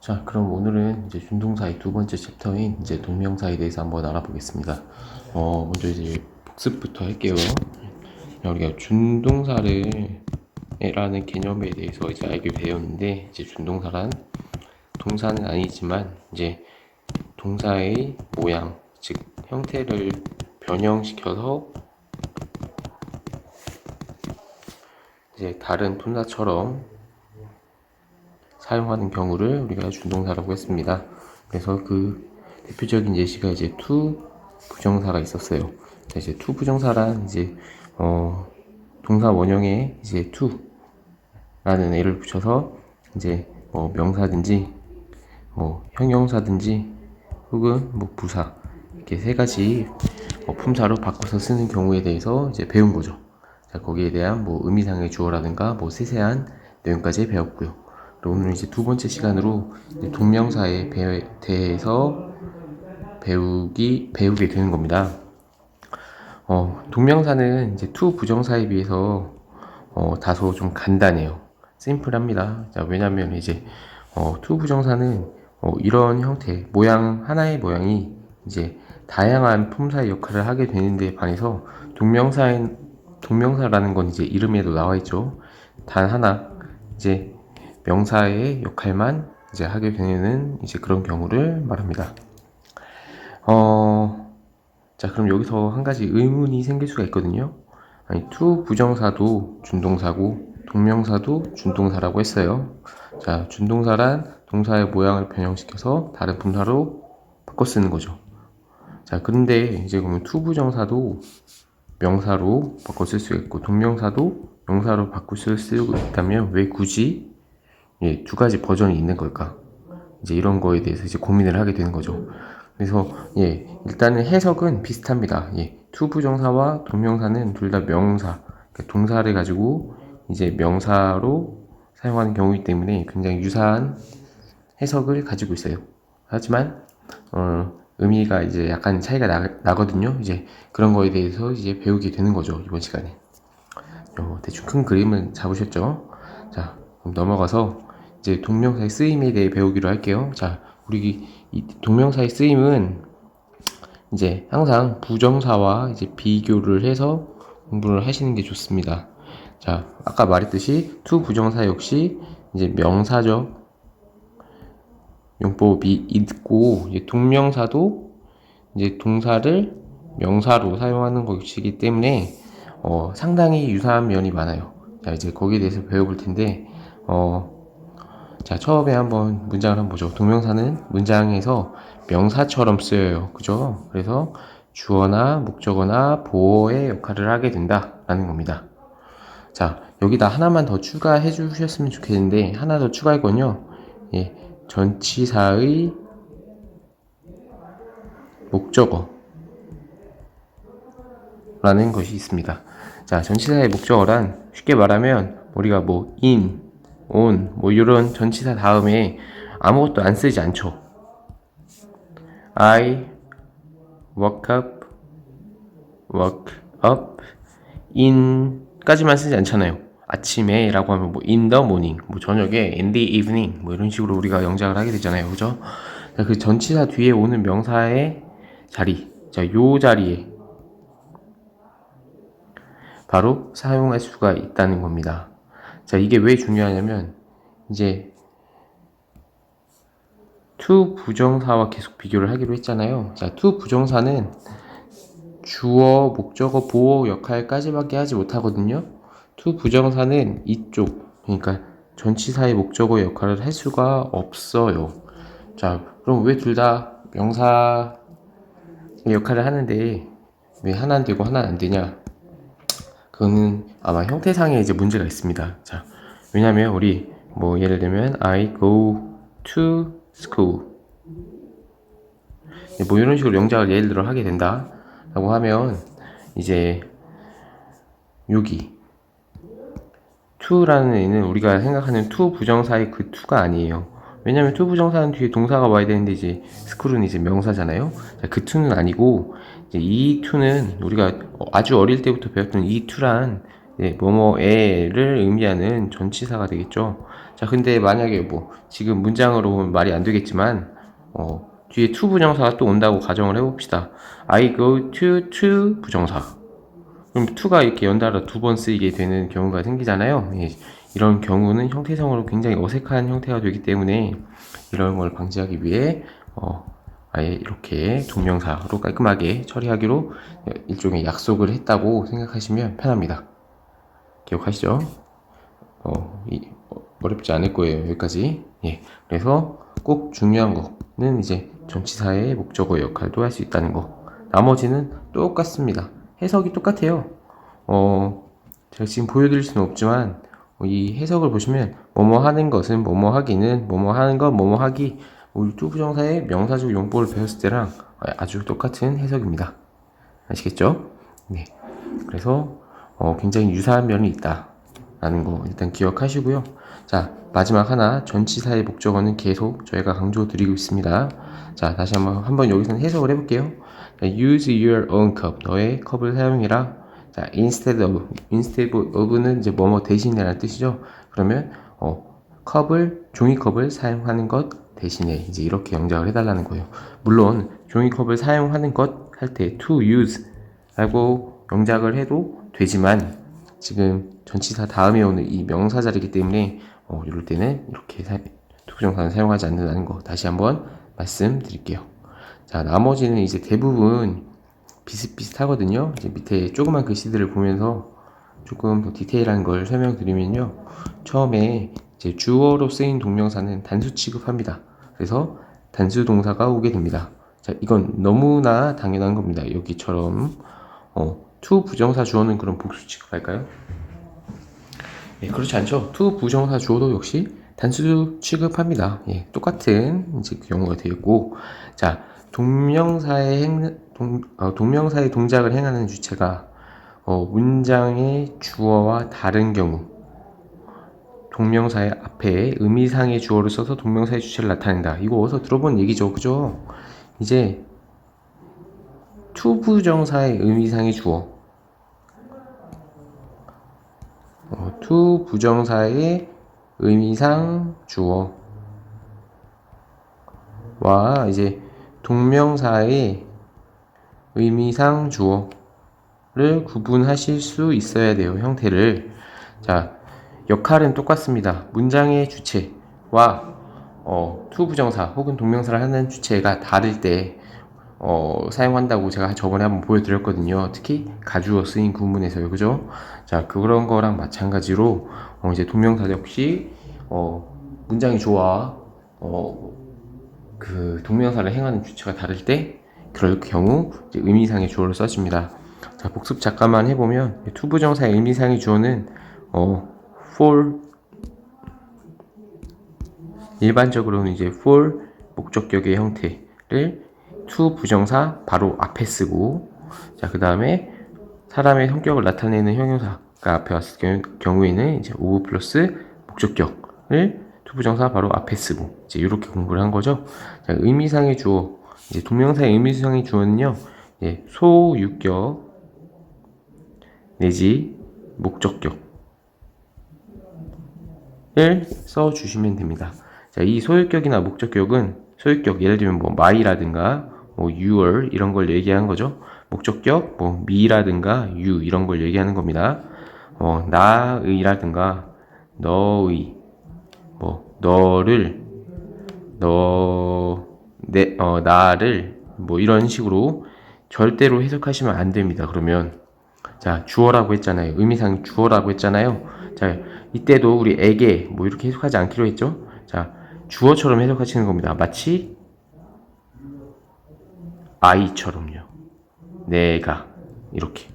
자, 그럼 오늘은 이제 준동사의 두 번째 챕터인 이제 동명사에 대해서 한번 알아보겠습니다. 먼저 이제 복습부터 할게요. 우리가 준동사를 라는 개념에 대해서 이제 알게 되었는데, 이제 준동사란 동사는 아니지만 이제 동사의 모양, 즉 형태를 변형시켜서 이제 다른 분사처럼 사용하는 경우를 우리가 준동사라고 했습니다. 그래서 그 대표적인 예시가 이제 to 부정사가 있었어요. 이제 to 부정사란 이제 동사 원형에 이제 to라는 애를 붙여서 이제 명사든지 형용사든지 혹은 부사 이렇게 세 가지 품사로 바꿔서 쓰는 경우에 대해서 이제 배운 거죠. 자, 거기에 대한 의미상의 주어라든가 세세한 내용까지 배웠고요. 오늘 이제 두 번째 시간으로 동명사에 대해서 배우게 되는 겁니다. 동명사는 이제 to 부정사에 비해서 다소 좀 간단해요. 심플합니다. 자, 왜냐면 이제 to 부정사는 이런 형태, 하나의 모양이 이제 다양한 품사의 역할을 하게 되는데 반해서 동명사라는 건 이제 이름에도 나와 있죠. 단 하나, 이제 명사의 역할만 이제 하게 되는 이제 그런 경우를 말합니다. 자, 그럼 여기서 한 가지 의문이 생길 수가 있거든요. 아니, to 부정사도 준동사고 동명사도 준동사라고 했어요. 자, 준동사란 동사의 모양을 변형시켜서 다른 분사로 바꿔 쓰는 거죠. 자, 그런데 이제 그러면 to 부정사도 명사로 바꿔 쓸 수 있고 동명사도 명사로 바꿔 쓸 수 있다면 왜 굳이 두 가지 버전이 있는 걸까? 이제 이런 거에 대해서 이제 고민을 하게 되는 거죠. 그래서 일단은 해석은 비슷합니다. to 부정사와 동명사는 둘 다 명사, 그러니까 동사를 가지고 이제 명사로 사용하는 경우이기 때문에 굉장히 유사한 해석을 가지고 있어요. 하지만 의미가 이제 약간 차이가 나거든요. 이제 그런 거에 대해서 이제 배우게 되는 거죠, 이번 시간에. 대충 큰 그림을 잡으셨죠? 자, 그럼 넘어가서 이제 동명사의 쓰임에 대해 배우기로 할게요. 자, 우리 이 동명사의 쓰임은 이제 항상 부정사와 이제 비교를 해서 공부를 하시는 게 좋습니다. 자, 아까 말했듯이 to 부정사 역시 이제 명사죠. 용법이 있고, 이제 동명사도 이제 동사를 명사로 사용하는 것이기 때문에 상당히 유사한 면이 많아요. 자, 이제 거기에 대해서 배워볼 텐데, 자, 처음에 한번 문장을 한번 보죠. 동명사는 문장에서 명사처럼 쓰여요. 그죠? 그래서 주어나 목적어나 보어의 역할을 하게 된다라는 겁니다. 자, 여기다 하나만 더 추가해 주셨으면 좋겠는데, 하나 더 추가할 건요. 전치사의 목적어 라는 것이 있습니다. 자, 전치사의 목적어란 쉽게 말하면 우리가 in, on 이런 전치사 다음에 아무것도 안 쓰지 않죠. I woke up in 까지만 쓰지 않잖아요. 아침에 라고 하면 in the morning, 저녁에 in the evening 이런 식으로 우리가 영작을 하게 되잖아요. 그죠? 그 전치사 뒤에 오는 명사의 자리, 자, 요 자리에 바로 사용할 수가 있다는 겁니다. 자, 이게 왜 중요하냐면 이제 to 부정사와 계속 비교를 하기로 했잖아요. 자, to 부정사는 주어, 목적어, 보어 역할까지밖에 하지 못하거든요. to 부정사는 이쪽, 그러니까 전치사의 목적어 역할을 할 수가 없어요. 자, 그럼 왜 둘 다 명사 역할을 하는데 왜 하나는 되고 하나는 안 되냐? 그거는 아마 형태상에 이제 문제가 있습니다. 자, 왜냐면 우리 예를 들면 I go to school 이런 식으로 영작을 예를 들어 하게 된다 라고 하면 이제 여기 to라는 애는 우리가 생각하는 to 부정사의 그 to가 아니에요. 왜냐면 to 부정사는 뒤에 동사가 와야 되는데 이제 school은 이제 명사잖아요. 자, 그 to는 아니고 이제 이 to는 우리가 아주 어릴 때부터 배웠던 이 to란 뭐뭐에를 의미하는 전치사가 되겠죠. 자, 근데 만약에 뭐 지금 문장으로 보면 말이 안 되겠지만 뒤에 to 부정사가 또 온다고 가정을 해봅시다. I go to 부정사. 그럼 to가 이렇게 연달아 두 번 쓰이게 되는 경우가 생기잖아요. 이런 경우는 형태성으로 굉장히 어색한 형태가 되기 때문에 이런 걸 방지하기 위해 아예 이렇게 동명사로 깔끔하게 처리하기로 일종의 약속을 했다고 생각하시면 편합니다. 기억하시죠? 어렵지 않을 거예요. 여기까지. 그래서 꼭 중요한 거는 이제 전치사의 목적어 역할도 할 수 있다는 거. 나머지는 똑같습니다. 해석이 똑같아요. 제가 지금 보여드릴 수는 없지만 이 해석을 보시면 뭐뭐 하는 것은 뭐뭐 하기는 뭐뭐 하는 것 뭐뭐 하기 우리 투부정사의 명사적 용법을 배웠을 때랑 아주 똑같은 해석입니다. 아시겠죠? 네. 그래서 굉장히 유사한 면이 있다 라는 거 일단 기억하시고요. 자, 마지막 하나 전치사의 목적어는 계속 저희가 강조드리고 있습니다. 자, 다시 한번 여기서는 해석을 해볼게요. Use your own cup. 너의 컵을 사용해라. 자, instead of는 이제 뭐뭐 대신에라는 뜻이죠. 그러면 컵을 종이컵을 사용하는 것 대신에 이제 이렇게 영작을 해달라는 거예요. 물론 종이컵을 사용하는 것 할 때 to use 라고 영작을 해도 되지만 지금 전치사 다음에 오는 이 명사 자리이기 때문에 이럴 때는 이렇게 투부정사는 사용하지 않는다는 거 다시 한번 말씀드릴게요. 자, 나머지는 이제 대부분 비슷비슷하거든요. 이제 밑에 조그만 글씨들을 보면서 조금 더 디테일한 걸 설명드리면요. 처음에 이제 주어로 쓰인 동명사는 단수 취급합니다. 그래서 단수 동사가 오게 됩니다. 자, 이건 너무나 당연한 겁니다. 여기처럼 to 부정사 주어는 그럼 복수 취급할까요? 그렇지 않죠. to 부정사 주어도 역시 단수 취급합니다. 똑같은 이제 그 경우가 되겠고, 자, 동명사의 동작을 행하는 주체가 문장의 주어와 다른 경우, 동명사의 앞에 의미상의 주어를 써서 동명사의 주체를 나타낸다. 이거 어디서 들어본 얘기죠, 그죠? 이제 to 부정사의 의미상의 주어, to 부정사의 의미상 주어와 이제 동명사의 의미상 주어를 구분하실 수 있어야 돼요. 형태를. 자, 역할은 똑같습니다. 문장의 주체와 to 부정사 혹은 동명사를 하는 주체가 다를 때 사용한다고 제가 저번에 한번 보여드렸거든요. 특히 가주어 쓰인 구문에서요, 그죠? 자, 그런 거랑 마찬가지로 이제 동명사 역시 문장의 주어와 그 동명사를 행하는 주체가 다를 때 그럴 경우 이제 의미상의 주어를 써줍니다. 자, 복습 잠깐만 해보면 to 부정사의 의미상의 주어는 for 일반적으로는 이제 for 목적격의 형태를 to 부정사 바로 앞에 쓰고, 자, 그 다음에 사람의 성격을 나타내는 형용사가 앞에 왔을 경우에는 이제 of 플러스 목적격을 to 부정사 바로 앞에 쓰고 이제 이렇게 공부를 한 거죠. 자, 의미상의 주어, 이제 동명사의 의미상의 주어는요, 소유격 내지 목적격을 써주시면 됩니다. 자, 이 소유격이나 목적격은 소유격 예를 들면 뭐 my라든가 뭐 your 이런 걸 얘기하는 거죠. 목적격 뭐 me라든가 you 이런 걸 얘기하는 겁니다. 나의라든가 너의 뭐 너를 나를 뭐 이런 식으로 절대로 해석하시면 안 됩니다. 그러면 자, 주어라고 했잖아요. 의미상 주어라고 했잖아요. 자, 이때도 우리 에게 뭐 이렇게 해석하지 않기로 했죠. 자, 주어처럼 해석하시는 겁니다. 마치 I처럼요. 내가 이렇게.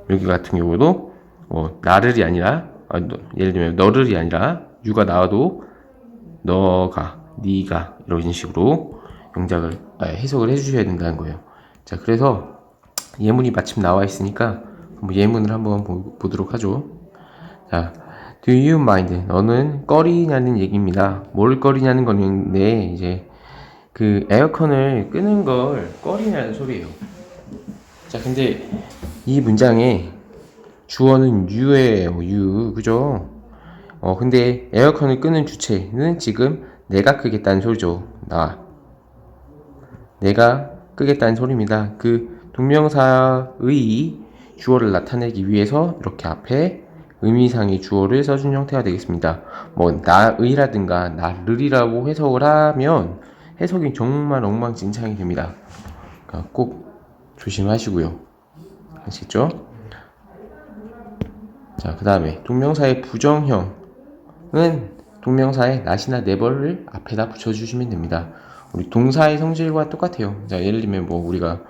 여기 같은 경우도 나를이 아니라 예를 들면 너를이 아니라 you가 나와도 너가, 네가 이런 식으로 영작을 해석을 해주셔야 된다는 거예요. 자, 그래서 예문이 마침 나와 있으니까 예문을 한번 보도록 하죠. 자, do you mind? 너는 꺼리냐는 얘기입니다. 뭘 꺼리냐는 건데 이제 그 에어컨을 끄는 걸 꺼리냐는 소리예요. 자, 근데 이 문장에 주어는 you예요. you. 그죠? 근데 에어컨을 끄는 주체는 지금 내가 끄겠다는 소리죠. 내가 끄겠다는 소리입니다. 그 동명사의 주어를 나타내기 위해서 이렇게 앞에 의미상의 주어를 써준 형태가 되겠습니다. 뭐 나의라든가 나를이라고 해석을 하면 해석이 정말 엉망진창이 됩니다. 그러니까 꼭 조심하시고요. 아시겠죠? 자, 그 다음에 동명사의 부정형은 동명사의 not이나 never를 앞에다 붙여주시면 됩니다. 우리 동사의 성질과 똑같아요. 자, 예를 들면 뭐 우리가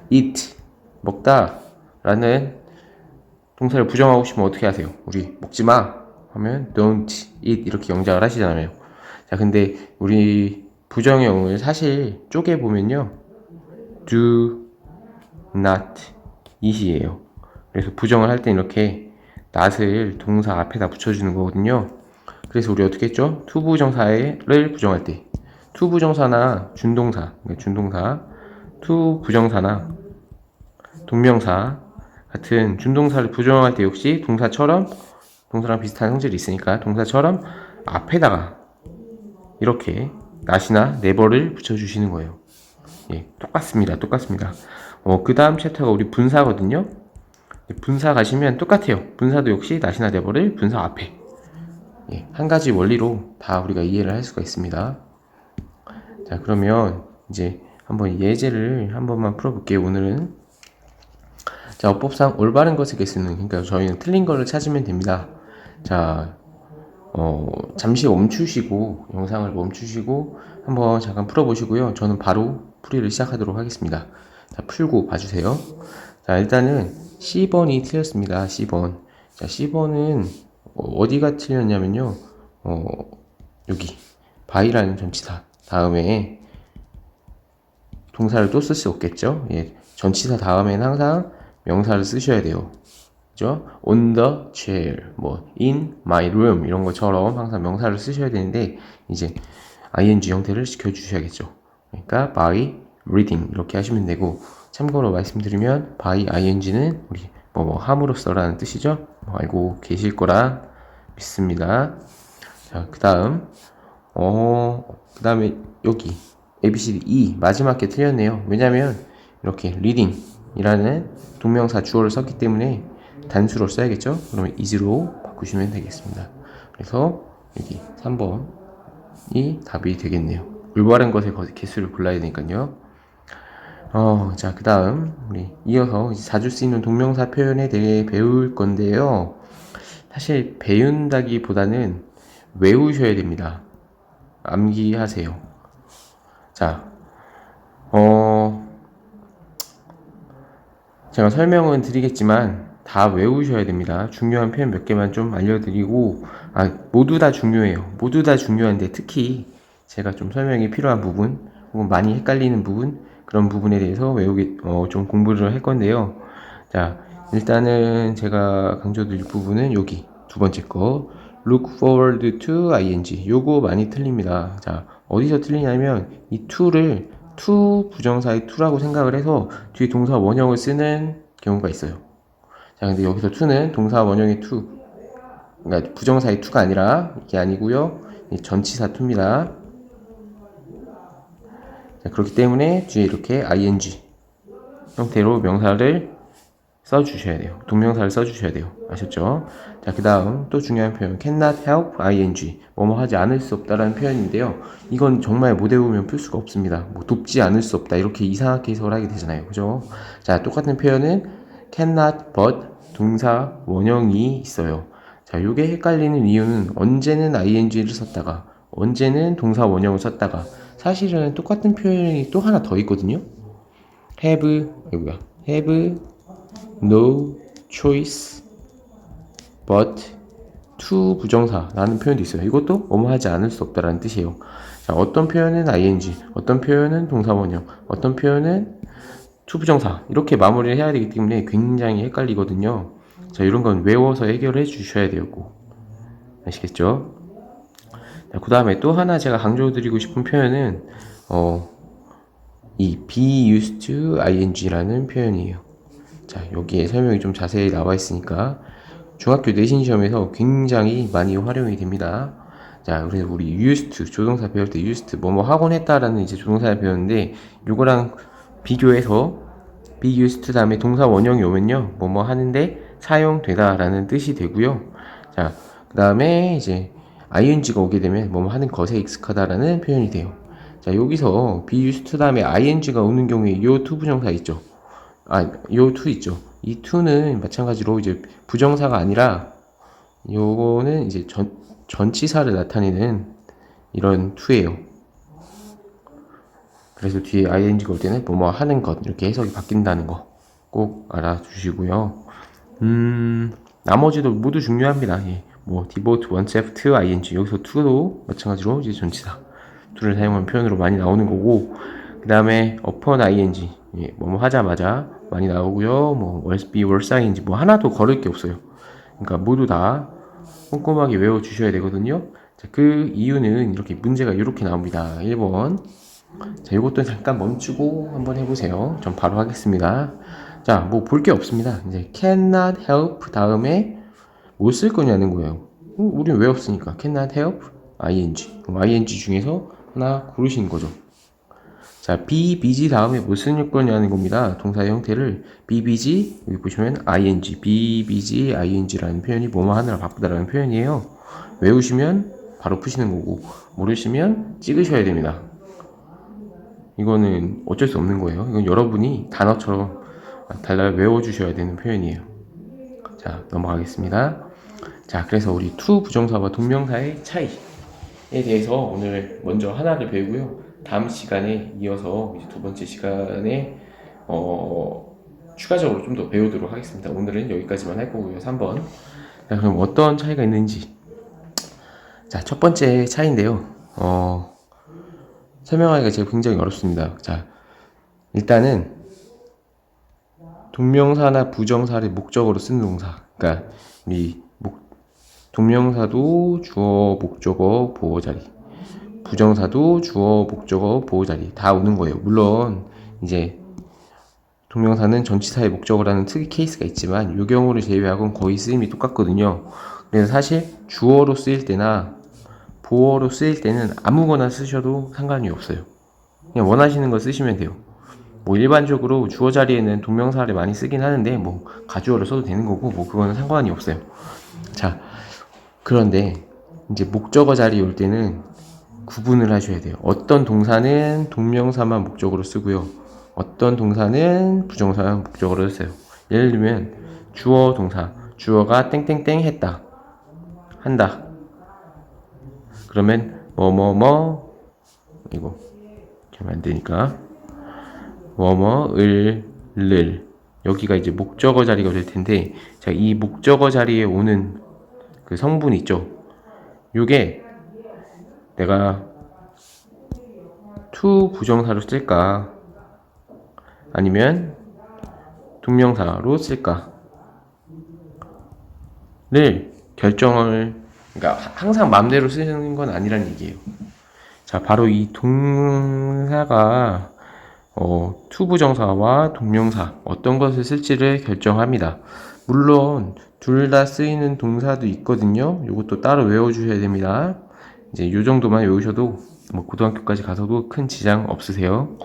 eat, 먹다 라는 동사를 부정하고 싶으면 어떻게 하세요? 우리 먹지 마 하면 don't eat 이렇게 영작을 하시잖아요. 자, 근데 우리 부정형을 사실 쪼개 보면요, do not eat이에요. 그래서 부정을 할 때 이렇게 not을 동사 앞에다 붙여주는 거거든요. 그래서 우리 어떻게 했죠? to 부정사를 부정할 때 to 부정사나 준동사, to 부정사나 동명사 같은 준동사를 부정할 때 역시 동사랑 비슷한 성질이 있으니까 동사처럼 앞에다가 이렇게 not이나 never를 붙여주시는 거예요. 예, 똑같습니다. 그 다음 챕터가 우리 분사거든요. 분사 가시면 똑같아요. 분사도 역시 not이나 never를 분사 앞에, 예, 한 가지 원리로 다 우리가 이해를 할 수가 있습니다. 자, 그러면 이제 한번 예제를 한 번만 풀어볼게요. 오늘은 자, 어법상 올바른 것의 개수는, 그러니까 저희는 틀린 거를 찾으면 됩니다. 자, 잠시 멈추시고 영상을 멈추시고 한번 잠깐 풀어보시고요. 저는 바로 풀이를 시작하도록 하겠습니다. 자, 풀고 봐주세요. 자, 일단은 C번이 틀렸습니다. C번. 자, C번은 어디가 틀렸냐면요, 여기 by라는 전치사 다음에 동사를 또 쓸 수 없겠죠. 예, 전치사 다음에는 항상 명사를 쓰셔야 돼요. 그죠? on the chair, 뭐 in my room 이런 것처럼 항상 명사를 쓰셔야 되는데 이제 ing 형태를 시켜주셔야겠죠. 그러니까 by reading 이렇게 하시면 되고, 참고로 말씀드리면 by ing는 우리 함으로써라는 뜻이죠. 알고 계실 거라 믿습니다. 자, 그 다음에 여기 ABCD E 마지막 게 틀렸네요. 왜냐면 이렇게 reading 이라는 동명사 주어를 썼기 때문에 단수로 써야겠죠? 그러면 is로 바꾸시면 되겠습니다. 그래서 여기 3번이 답이 되겠네요. 올바른 것의 개수를 골라야 되니까요. 자, 그 다음 우리 이어서 이제 자주 쓰이는 동명사 표현에 대해 배울 건데요. 사실 배운다기보다는 외우셔야 됩니다. 암기하세요. 자, 제가 설명은 드리겠지만 다 외우셔야 됩니다. 중요한 표현 몇 개만 좀 알려드리고, 모두 다 중요해요. 모두 다 중요한데 특히 제가 좀 설명이 필요한 부분 혹은 많이 헷갈리는 부분, 그런 부분에 대해서 좀 공부를 할 건데요. 자, 일단은 제가 강조드릴 부분은 여기 두 번째 거 look forward to ing, 요거 많이 틀립니다. 자, 어디서 틀리냐면 이 to를 to 부정사의 to라고 생각을 해서 뒤에 동사 원형을 쓰는 경우가 있어요. 자, 근데 여기서 to는 동사 원형의 to, 그러니까 부정사의 to가 아니라 이게 아니고요, 전치사 to입니다. 자, 그렇기 때문에 뒤에 이렇게 ing 형태로 명사를 써주셔야 돼요. 동명사를 써주셔야 돼요. 아셨죠? 자, 그 다음 또 중요한 표현 cannot help ing, 뭐뭐 하지 않을 수 없다라는 표현인데요. 이건 정말 못 외우면 풀 수가 없습니다. 뭐 돕지 않을 수 없다 이렇게 이상하게 해석을 하게 되잖아요. 그죠? 자, 똑같은 표현은 cannot but 동사 원형이 있어요. 자, 요게 헷갈리는 이유는 언제는 ing를 썼다가 언제는 동사 원형을 썼다가, 사실은 똑같은 표현이 또 하나 더 있거든요. have no choice but to 부정사라는 표현도 있어요. 이것도 뭐뭐 하지 않을 수 없다라는 뜻이에요. 자, 어떤 표현은 ing, 어떤 표현은 동사 원형, 어떤 표현은 to 부정사, 이렇게 마무리를 해야 되기 때문에 굉장히 헷갈리거든요. 자, 이런 건 외워서 해결해 주셔야 돼요. 꼭. 아시겠죠? 그 다음에 또 하나 제가 강조드리고 싶은 표현은 이 be used to ing라는 표현이에요. 자, 여기에 설명이 좀 자세히 나와 있으니까 중학교 내신 시험에서 굉장히 많이 활용이 됩니다. 자, 그래서 우리 used to 조동사 배울 때 used to 뭐뭐 하곤 했다라는 이제 조동사를 배웠는데 요거랑 비교해서 be used to 다음에 동사 원형이 오면요 뭐뭐 하는데 사용되다라는 뜻이 되고요. 자, 그 다음에 이제 ing가 오게 되면 뭐뭐 하는 것에 익숙하다라는 표현이 돼요. 자, 여기서 be used to 다음에 ing가 오는 경우에 요 to 부정사 있죠. 요 to 있죠. 이 to는 마찬가지로 이제 부정사가 아니라 요거는 이제 전치사를 나타내는 이런 to예요. 그래서 뒤에 ing가 올 때는 뭐뭐 하는 것 이렇게 해석이 바뀐다는 거 꼭 알아주시고요. 나머지도 모두 중요합니다. 예. 뭐 devote oneself to ing 여기서 to도 마찬가지로 이제 전치사 to를 사용한 표현으로 많이 나오는 거고, 그 다음에 upon ing 예, 뭐뭐 하자마자 많이 나오고요. 뭐 was be was ing 뭐 하나도 거를 게 없어요. 그러니까 모두 다 꼼꼼하게 외워 주셔야 되거든요. 자, 그 이유는 이렇게 문제가 이렇게 나옵니다. 1번. 자, 이것도 잠깐 멈추고 한번 해보세요. 전 바로 하겠습니다. 자, 뭐 볼 게 없습니다. 이제 cannot help 다음에 뭐 쓸 거냐는 거예요. 우린 외웠으니까 cannot help ing. 그럼 ing 중에서 하나 고르시는 거죠. 자, be busy 다음에 뭐 쓸 거냐는 겁니다. 동사의 형태를 be busy 여기 보시면 ing, be busy ing라는 표현이 뭐뭐 하느라 바쁘다라는 표현이에요. 외우시면 바로 푸시는 거고 모르시면 찍으셔야 됩니다. 이거는 어쩔 수 없는 거예요. 이건 여러분이 단어처럼 달달 외워주셔야 되는 표현이에요. 자, 넘어가겠습니다. 자, 그래서 우리 to 부정사와 동명사의 차이에 대해서 오늘 먼저 하나를 배우고요. 다음 시간에 이어서 이제 두 번째 시간에 추가적으로 좀 더 배우도록 하겠습니다. 오늘은 여기까지만 할 거고요. 3번. 자, 그럼 어떤 차이가 있는지. 자, 첫 번째 차이인데요. 설명하기가 제가 굉장히 어렵습니다. 자, 일단은 동명사나 부정사를 목적어로 쓰는 동사. 그러니까 이 동명사도 주어, 목적어, 보어자리. 부정사도 주어, 목적어, 보어자리 다 오는 거예요. 물론 이제 동명사는 전치사의 목적어라는 특이 케이스가 있지만 이 경우를 제외하고는 거의 쓰임이 똑같거든요. 그래서 사실 주어로 쓰일 때나 보어로 쓰일 때는 아무거나 쓰셔도 상관이 없어요. 그냥 원하시는 거 쓰시면 돼요. 뭐 일반적으로 주어 자리에는 동명사를 많이 쓰긴 하는데 뭐 가주어를 써도 되는 거고 뭐 그거는 상관이 없어요. 자, 그런데 이제 목적어 자리에 올 때는 구분을 하셔야 돼요. 어떤 동사는 동명사만 목적으로 쓰고요. 어떤 동사는 부정사만 목적으로 써요. 예를 들면 주어 동사, 주어가 땡땡땡 했다, 한다. 그러면 뭐뭐뭐 이거 이렇게 안 되니까 뭐뭐을 여기가 이제 목적어 자리가 될 텐데, 자, 이 목적어 자리에 오는 그 성분 있죠. 요게 내가 to 부정사로 쓸까 아니면 동명사로 쓸까를 결정을, 그러니까 항상 마음대로 쓰는 건 아니란 얘기예요. 자, 바로 이 동사가 to 부정사와 동명사 어떤 것을 쓸지를 결정합니다. 물론 둘 다 쓰이는 동사도 있거든요. 이것도 따로 외워주셔야 됩니다. 이제 요 정도만 외우셔도 뭐 고등학교까지 가서도 큰 지장 없으세요.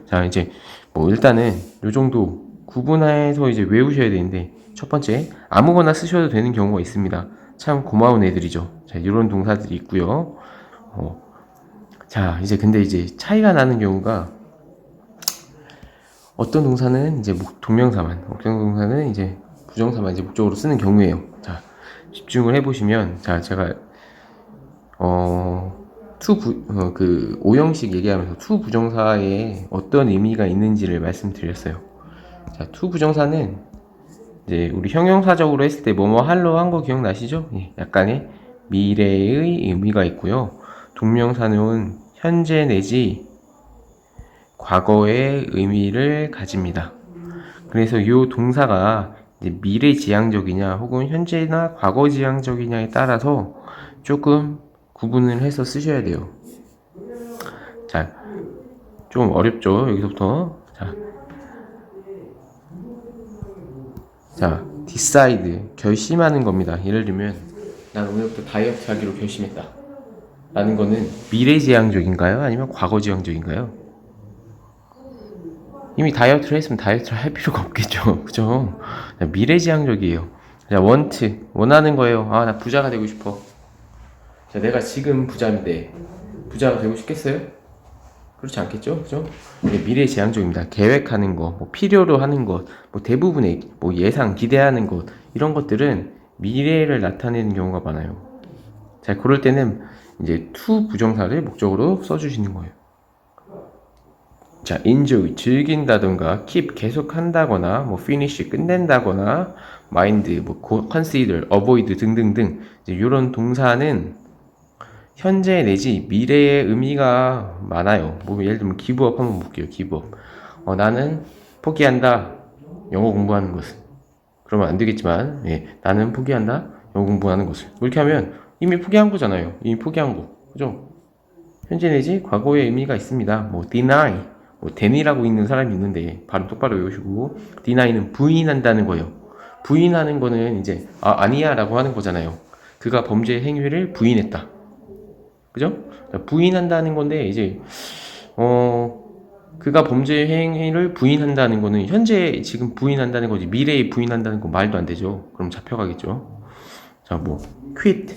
자, 이제 뭐 일단은 요 정도 구분해서 이제 외우셔야 되는데, 첫 번째 아무거나 쓰셔도 되는 경우가 있습니다. 참 고마운 애들이죠. 자, 이런 동사들이 있고요. 자, 이제 근데 이제 차이가 나는 경우가 어떤 동사는 이제 동명사만, 어떤 동사는 이제 부정사만 이제 목적으로 쓰는 경우예요. 자, 집중을 해보시면, 자, 제가 그 오형식 얘기하면서 to 부정사에 어떤 의미가 있는지를 말씀드렸어요. 자, to 부정사는 이제 우리 형용사적으로 했을 때 뭐뭐 할로 한 거 기억나시죠? 예, 약간의 미래의 의미가 있고요. 동명사는 현재 내지 과거의 의미를 가집니다. 그래서 이 동사가 이제 미래지향적이냐 혹은 현재나 과거지향적이냐에 따라서 조금 구분을 해서 쓰셔야 돼요. 자, 좀 어렵죠? 여기서부터. 자, 자, decide 결심하는 겁니다. 예를 들면 난 오늘부터 다이어트 하기로 결심했다 라는 거는 미래지향적인가요? 아니면 과거지향적인가요? 이미 다이어트를 했으면 다이어트를 할 필요가 없겠죠. 그죠? 미래지향적이에요. 자, want 원하는 거예요. 아, 나 부자가 되고 싶어. 자, 내가 지금 부자인데 부자가 되고 싶겠어요? 그렇지 않겠죠? 그죠? 미래지향적입니다. 계획하는 거, 뭐 필요로 하는 것, 뭐 대부분의 뭐 예상, 기대하는 것 이런 것들은 미래를 나타내는 경우가 많아요. 자, 그럴 때는 이제 to 부정사를 목적으로 써주시는 거예요. 자, enjoy 즐긴다던가 keep 계속한다거나 뭐 finish 끝낸다거나 mind 뭐 consider avoid 등등등 이제 이런 동사는 현재 내지 미래의 의미가 많아요. 뭐 예를 들면 give up 한번 볼게요. give up. 나는 포기한다. 영어 공부하는 것을. 그러면 안 되겠지만 나는 포기한다. 영어 공부하는 것을. 이렇게 하면 이미 포기한 거잖아요. 이미 포기한 거. 그죠? 현재 내지 과거의 의미가 있습니다. 뭐 deny, 뭐 deny라고 있는 사람이 있는데 발음 똑바로 외우시고 deny는 부인한다는 거예요. 부인하는 거는 이제 아니야 라고 하는 거잖아요. 그가 범죄 행위를 부인했다. 그죠? 부인한다는 건데 이제 그가 범죄 행위를 부인한다는 거는 현재 지금 부인한다는 거지 미래에 부인한다는 건 말도 안 되죠. 그럼 잡혀가겠죠. 자, 뭐 quit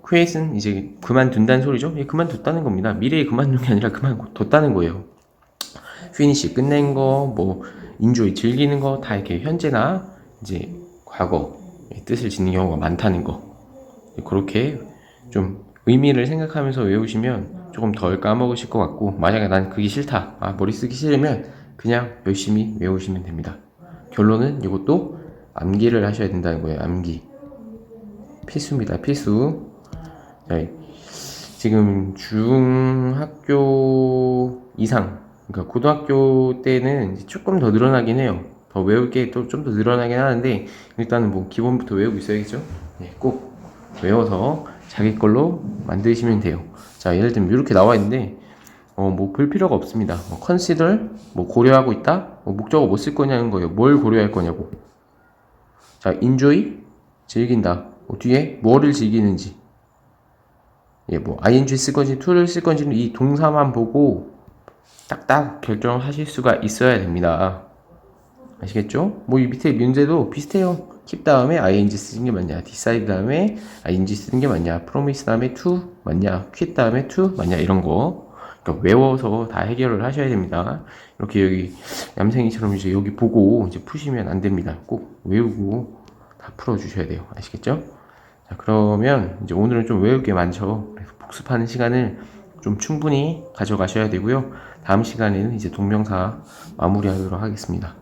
quit은 이제 그만둔다는 소리죠. 그만뒀다는 겁니다. 미래에 그만둔 게 아니라 그만뒀다는 거예요. finish 끝낸 거, 뭐 enjoy 즐기는 거 다 이렇게 현재나 이제 과거 뜻을 짓는 경우가 많다는 거. 그렇게 좀 의미를 생각하면서 외우시면 조금 덜 까먹으실 것 같고, 만약에 난 그게 싫다, 머리 쓰기 싫으면 그냥 열심히 외우시면 됩니다. 결론은 이것도 암기를 하셔야 된다는 거예요. 암기 필수입니다. 필수. 네, 지금 중학교 이상, 그러니까 고등학교 때는 조금 더 늘어나긴 해요. 더 외울 게 또 좀 더 늘어나긴 하는데 일단은 뭐 기본부터 외우고 있어야겠죠. 네, 꼭 외워서 자기 걸로 만드시면 돼요. 자, 예를 들면 이렇게 나와 있는데 뭐 볼 필요가 없습니다. 뭐 consider 뭐 고려하고 있다. 뭐 목적어 뭐 쓸 거냐는 거예요. 뭘 고려할 거냐고. 자, enjoy 즐긴다. 뒤에 뭐를 즐기는지. 뭐 ing 쓸 건지 to를 쓸 건지는 이 동사만 보고 딱딱 결정하실 수가 있어야 됩니다. 아시겠죠? 뭐 이 밑에 문제도 비슷해요. keep 다음에 ing 쓰는 게 맞냐, decide 다음에 ing 쓰는 게 맞냐, promise 다음에 to 맞냐, quit 다음에 to 맞냐 이런 거. 그러니까 외워서 다 해결을 하셔야 됩니다. 이렇게 여기 얌생이처럼 이제 여기 보고 이제 푸시면 안 됩니다. 꼭 외우고 다 풀어주셔야 돼요. 아시겠죠? 자, 그러면 이제 오늘은 좀 외울 게 많죠. 그래서 복습하는 시간을 좀 충분히 가져가셔야 되고요. 다음 시간에는 이제 동명사 마무리하도록 하겠습니다.